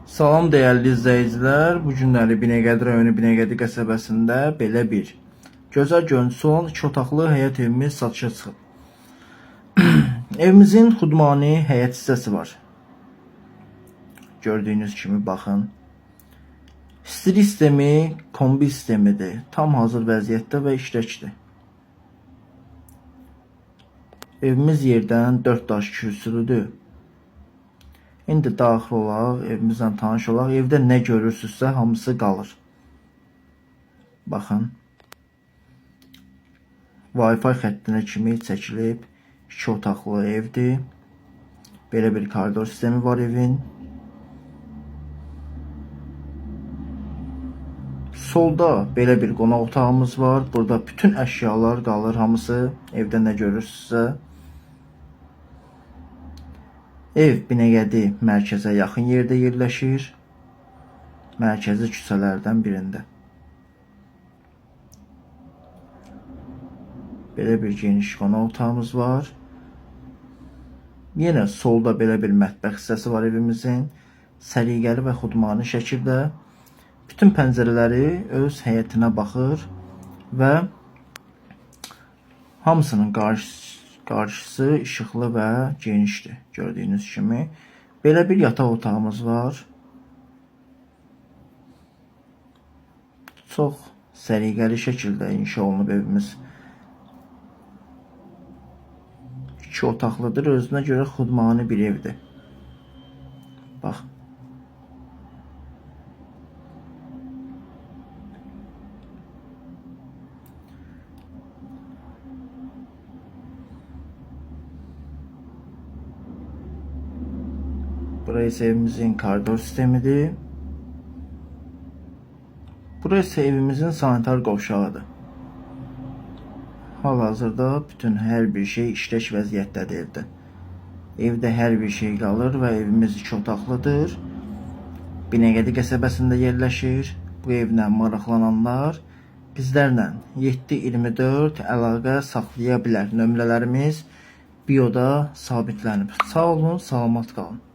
Salam dəyərli izləyicilər. Bu günləri Binəqədi rayonu Binəqədi qəsəbəsində belə bir gözəl görüntüsü olan 2 otaqlı həyət evimiz satışa çıxıb. Evimizin xudmani həyət hissəsi var. Gördüyünüz kimi baxın. İstilik sistemi kombi sistemidir. Tam hazır vəziyyətdə və işləkdir. Evimiz yerdən 4 daş kürsülüdür. İndi daxil olaq, evimizlə tanış olaq. Evdə nə görürsünüzsə hamısı qalır. Baxın. Wi-Fi xəttinə kimi çəkilib 2 otaqlı evdir. Belə bir koridor sistemi var evin. Solda belə bir qonaq otağımız var. Burada bütün əşyalar qalır, hamısı evdə nə görürsünüzsə. Ev Binəqədi mərkəzə yaxın yerdə yerləşir. Mərkəzi küçələrdən birində. Belə bir geniş qonaq otağımız var. Yenə solda belə bir mətbəx hissəsi var evimizin. Səliqəli və xudmani şəkildə. Bütün pəncərələri öz həyətinə baxır və hamısının qarşısı işıqlı və genişdir. Gördüyünüz kimi. Belə bir yataq otağımız var. Çox səliqəli şəkildə inşa olunub evimiz. 2 otaqlıdır. Özünə görə xudmani bir evdir. Bax. Burası evimizin koridor sistemidir. Burası evimizin sanitar qovşağıdır. Hal-hazırda bütün hər bir şey işlək vəziyyətdədir evdə. Evdə hər bir şey qalır və evimiz 2 otaqlıdır. Binəqədi qəsəbəsində yerləşir. Bu evlə maraqlananlar bizlərlə 724 əlaqə saxlaya bilər. Nömrələrimiz bioda sabitlənib. Sağ olun, salamat qalın.